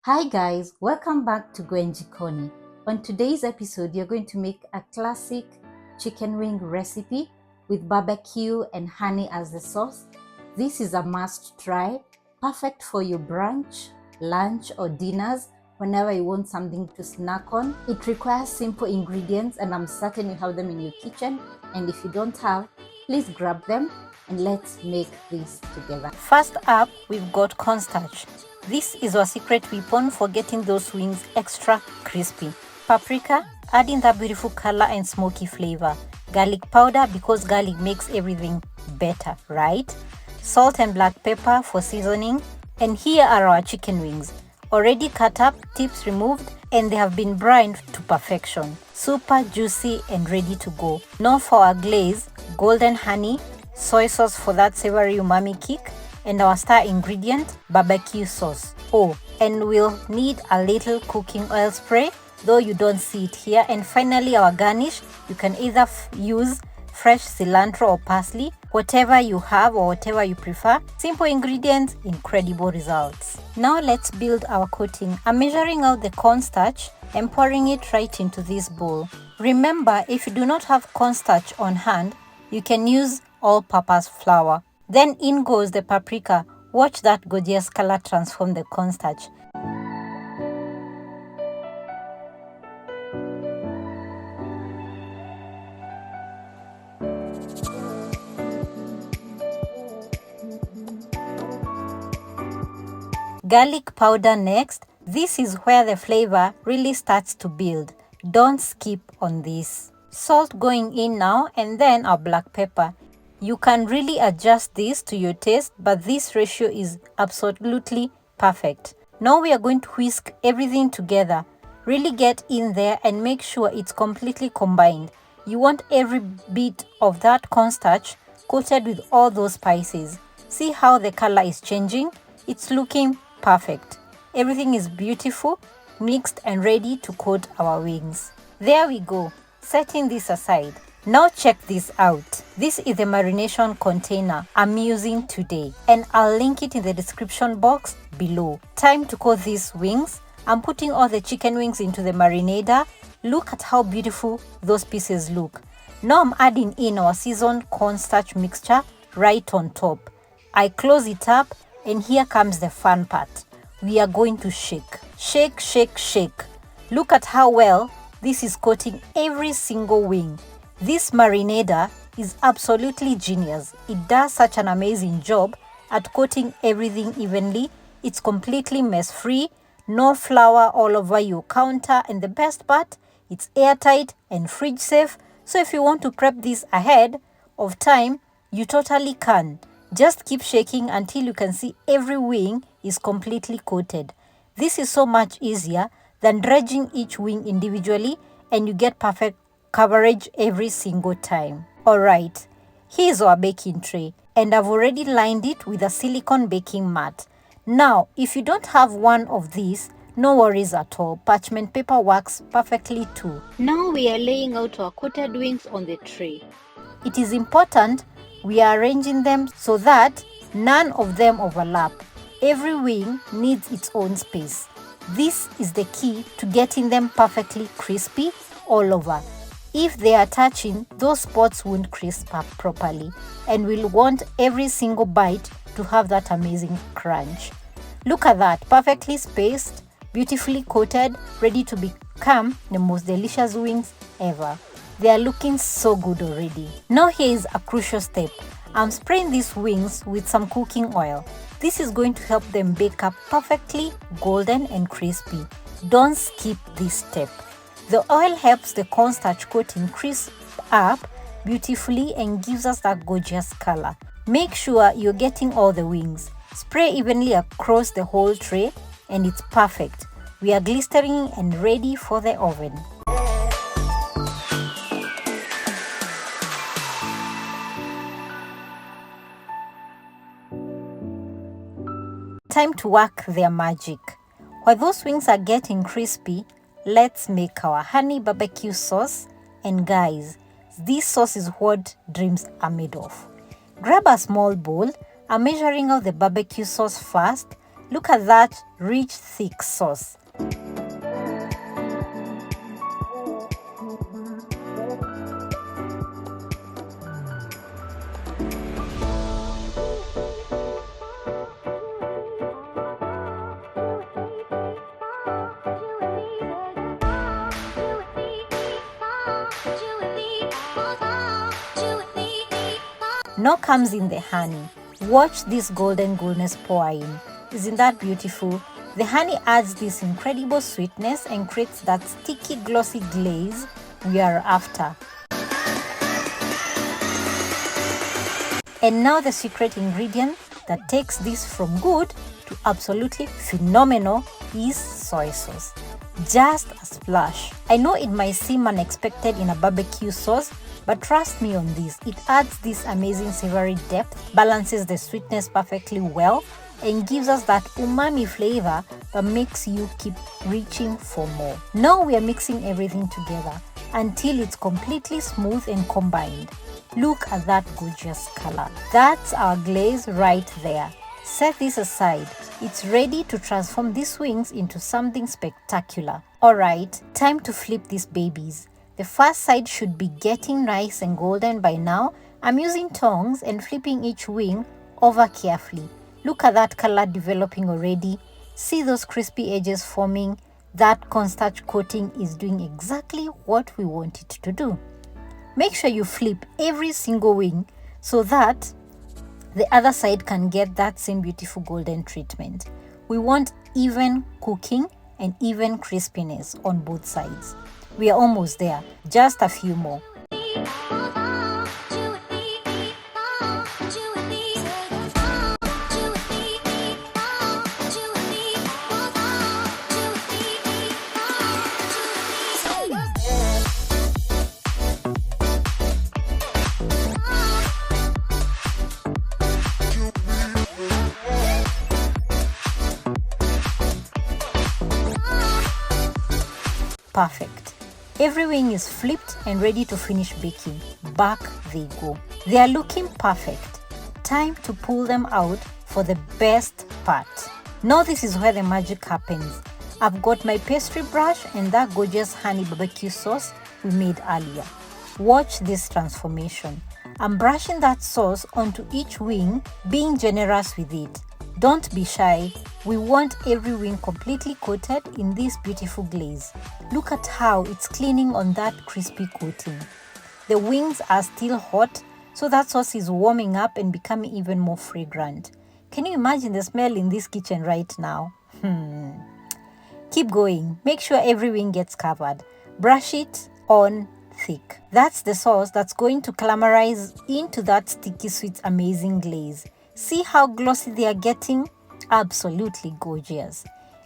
Hi guys, welcome back to Gwen Jikoni. On today's episode, you're going to make a classic chicken wing recipe with barbecue and honey as the sauce. This is a must try, perfect for your brunch, lunch or dinners whenever you want something to snack on. It requires simple ingredients and I'm certain you have them in your kitchen, and if you don't have, please grab them and let's make this together. First up, we've got cornstarch. This is our secret weapon for getting those wings extra crispy. Paprika, adding that beautiful color and smoky flavor. Garlic powder, because garlic makes everything better, right? Salt and black pepper for seasoning. And here are our chicken wings. Already cut up, tips removed, and they have been brined to perfection. Super juicy and ready to go. Now for our glaze, golden honey, soy sauce for that savory umami kick, and our star ingredient, barbecue sauce. Oh, and we'll need a little cooking oil spray, though you don't see it here. And finally, our garnish, you can either use fresh cilantro or parsley, whatever you have or whatever you prefer. Simple ingredients, incredible results. Now let's build our coating. I'm measuring out the cornstarch and pouring it right into this bowl. Remember, if you do not have cornstarch on hand, you can use all-purpose flour. Then in goes the paprika. Watch that gorgeous color transform the cornstarch. Garlic powder next. This is where the flavor really starts to build. Don't skip on this. Salt going in now, and then our black pepper. You can really adjust this to your taste, but this ratio is absolutely perfect. Now we are going to whisk everything together. Really get in there and make sure it's completely combined. You want every bit of that cornstarch coated with all those spices. See how the color is changing? It's looking perfect. Everything is beautiful, mixed and ready to coat our wings. There we go. Setting this aside. Now check this out. This is the marination container I'm using today, and I'll link it in the description box below. Time to coat these wings. I'm putting all the chicken wings into the marinator. Look at how beautiful those pieces look. Now I'm adding in our seasoned cornstarch mixture right on top. I close it up, and here comes the fun part. We are going to shake. Shake, shake, shake. Look at how well this is coating every single wing. This marinator is absolutely genius. It does such an amazing job at coating everything evenly. It's completely mess-free, no flour all over your counter, and the best part, it's airtight and fridge safe. So if you want to prep this ahead of time, you totally can. Just keep shaking until you can see every wing is completely coated. This is so much easier than dredging each wing individually, and you get perfect coverage every single time. Alright, here's our baking tray, and I've already lined it with a silicone baking mat. Now, if you don't have one of these, no worries at all. Parchment paper works perfectly too. Now we are laying out our coated wings on the tray. It is important we are arranging them so that none of them overlap. Every wing needs its own space. This is the key to getting them perfectly crispy all over. If they are touching, those spots won't crisp up properly, and we'll want every single bite to have that amazing crunch. Look at that, perfectly spaced, beautifully coated, ready to become the most delicious wings ever. They are looking so good already. Now here is a crucial step. I'm spraying these wings with some cooking oil. This is going to help them bake up perfectly golden and crispy. Don't skip this step. The oil helps the cornstarch coating crisp up beautifully and gives us that gorgeous color. Make sure you're getting all the wings. Spray evenly across the whole tray, and it's perfect. We are glistering and ready for the oven. Time to work their magic. While those wings are getting crispy, let's make our honey barbecue sauce. And guys, this sauce is what dreams are made of. Grab a small bowl. I'm measuring out the barbecue sauce first. Look at that rich, thick sauce. Now comes in the honey. Watch this golden goodness pour in. Isn't that beautiful? The honey adds this incredible sweetness and creates that sticky, glossy glaze we are after. And now the secret ingredient that takes this from good to absolutely phenomenal is soy sauce. Just a splash. I know it might seem unexpected in a barbecue sauce, but trust me on this, it adds this amazing savory depth, balances the sweetness perfectly well, and gives us that umami flavor that makes you keep reaching for more. Now we are mixing everything together until it's completely smooth and combined. Look at that gorgeous color. That's our glaze right there. Set this aside. It's ready to transform these wings into something spectacular. Alright, time to flip these babies. The first side should be getting nice and golden by now. I'm using tongs and flipping each wing over carefully. Look at that color developing already. See those crispy edges forming? That cornstarch coating is doing exactly what we want it to do. Make sure you flip every single wing so that the other side can get that same beautiful golden treatment. We want even cooking and even crispiness on both sides. We are almost there, just a few more. Perfect. Every wing is flipped and ready to finish baking. Back they go. They are looking perfect. Time to pull them out for the best part. Now this is where the magic happens. I've got my pastry brush and that gorgeous honey barbecue sauce we made earlier. Watch this transformation. I'm brushing that sauce onto each wing, being generous with it. Don't be shy. We want every wing completely coated in this beautiful glaze. Look at how it's cleaning on that crispy coating. The wings are still hot, so that sauce is warming up and becoming even more fragrant. Can you imagine the smell in this kitchen right now? Keep going. Make sure every wing gets covered. Brush it on thick. That's the sauce that's going to caramelize into that sticky sweet amazing glaze. See how glossy they are getting? Absolutely gorgeous.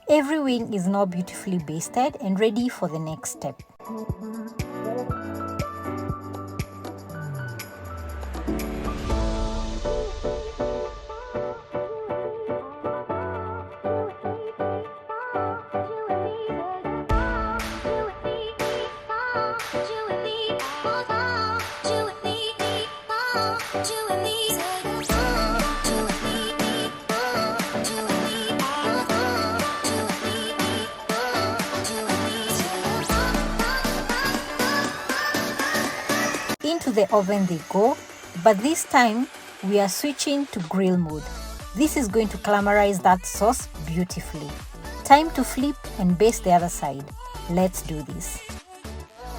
Every wing is now beautifully basted and ready for the next step. Into the oven they go, but this time we are switching to grill mode. This is going to caramelize that sauce beautifully. Time to flip and baste the other side. Let's do this.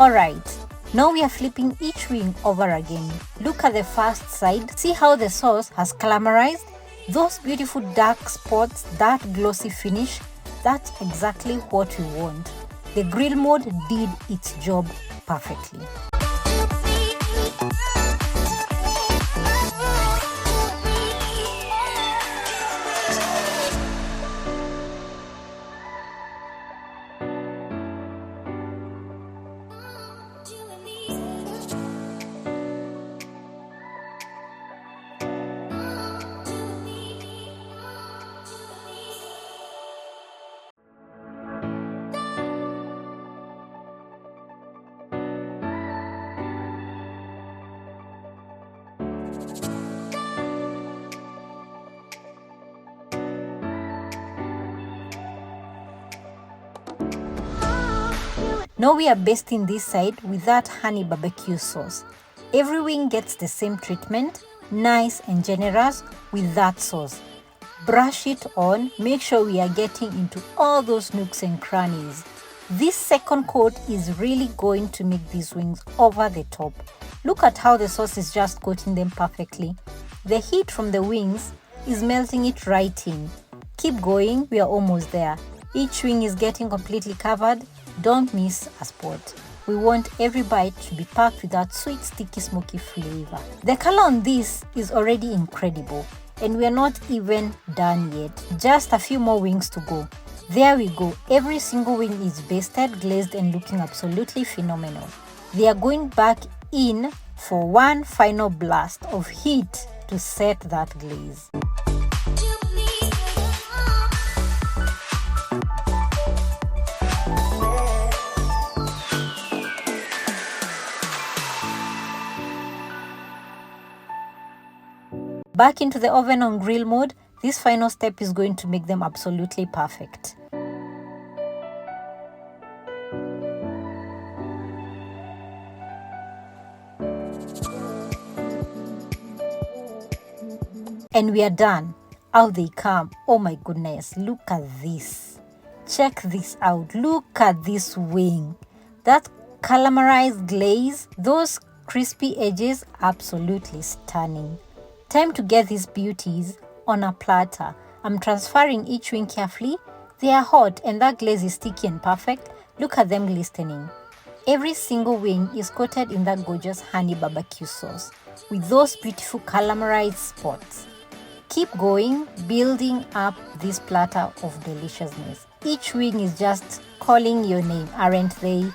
Alright, now we are flipping each wing over again. Look at the first side. See how the sauce has caramelized? Those beautiful dark spots, that glossy finish, that's exactly what we want. The grill mode did its job perfectly. Now we are basting this side with that honey barbecue sauce. Every wing gets the same treatment, nice and generous with that sauce. Brush it on, make sure we are getting into all those nooks and crannies. This second coat is really going to make these wings over the top. Look at how the sauce is just coating them perfectly. The heat from the wings is melting it right in. Keep going, we are almost there. Each wing is getting completely covered. Don't miss a spot. We want every bite to be packed with that sweet, sticky, smoky flavor. The color on this is already incredible, and we are not even done yet. Just a few more wings to go. There we go. Every single wing is basted, glazed, and looking absolutely phenomenal. They are going back in for one final blast of heat to set that glaze. Back into the oven on grill mode. This final step is going to make them absolutely perfect. And we are done. Out they come. Oh my goodness, look at this. Check this out. Look at this wing. That caramelized glaze, those crispy edges, absolutely stunning. Time to get these beauties on a platter. I'm transferring each wing carefully. They are hot and that glaze is sticky and perfect. Look at them glistening. Every single wing is coated in that gorgeous honey barbecue sauce with those beautiful caramelized spots. Keep going, building up this platter of deliciousness. Each wing is just calling your name, aren't they?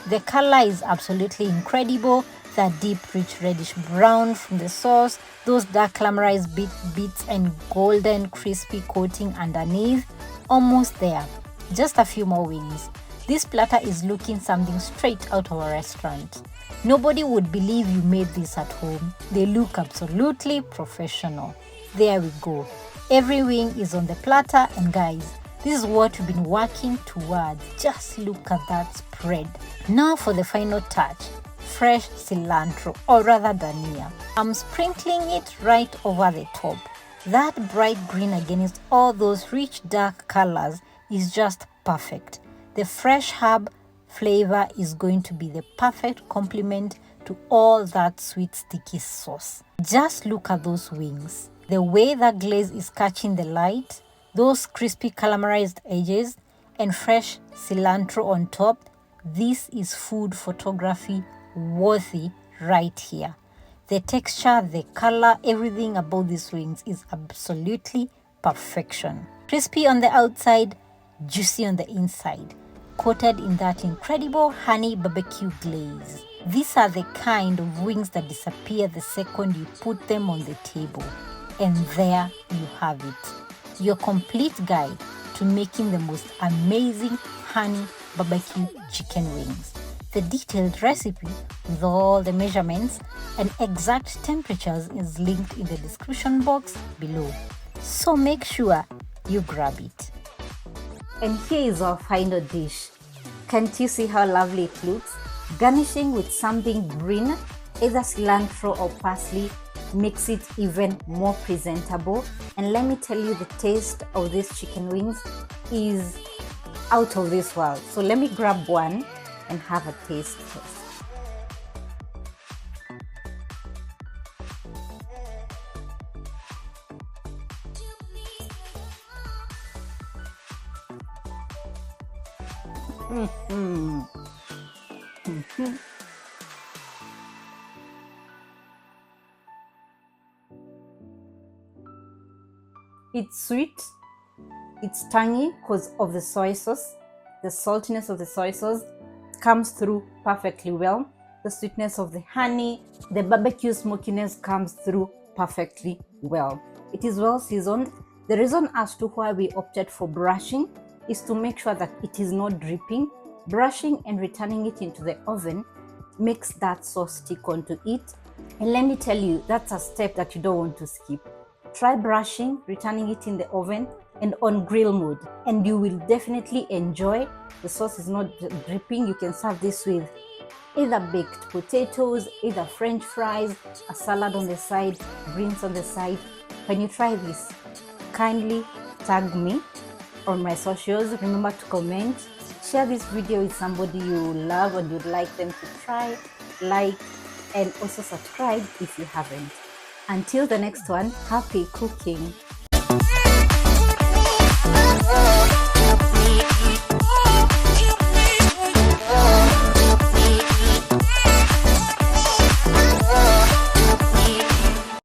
The color is absolutely incredible. That deep, rich reddish brown from the sauce, those dark caramelized bits and golden crispy coating underneath. Almost there. Just a few more wings. This platter is looking something straight out of a restaurant. Nobody would believe you made this at home. They look absolutely professional. There we go. Every wing is on the platter, and guys, this is what we've been working towards. Just look at that spread. Now for the final touch. Fresh cilantro, or rather dania. I'm sprinkling it right over the top. That bright green against all those rich dark colors is just perfect. The fresh herb flavor is going to be the perfect complement to all that sweet sticky sauce. Just look at those wings. The way that glaze is catching the light, those crispy caramelized edges, and fresh cilantro on top. This is food photography worthy right here. The texture, the color, everything about these wings is absolutely perfection. Crispy on the outside, juicy on the inside, coated in that incredible honey barbecue glaze. These are the kind of wings that disappear the second you put them on the table. And there you have it. Your complete guide to making the most amazing honey barbecue chicken wings. The detailed recipe with all the measurements and exact temperatures is linked in the description box below. So make sure you grab it. And here is our final dish. Can't you see how lovely it looks? Garnishing with something green, either cilantro or parsley, makes it even more presentable. And let me tell you, the taste of these chicken wings is out of this world. So let me grab one and have a taste test. It's sweet, it's tangy because of the soy sauce. The saltiness of the soy sauce comes through perfectly well. The sweetness of the honey, the barbecue smokiness comes through perfectly well. It is well seasoned. The reason as to why we opted for brushing is to make sure that it is not dripping. Brushing and returning it into the oven makes that sauce stick onto it. And let me tell you, that's a step that you don't want to skip. Try brushing, returning it in the oven, and on grill mode, and you will definitely enjoy. The sauce is not dripping. You can serve this with either baked potatoes, either French fries, a salad on the side, greens on the side. Can you try this? Kindly tag me on my socials. Remember to comment, share this video with somebody you love and you'd like them to try, like, and also subscribe if you haven't. Until the next one, happy cooking.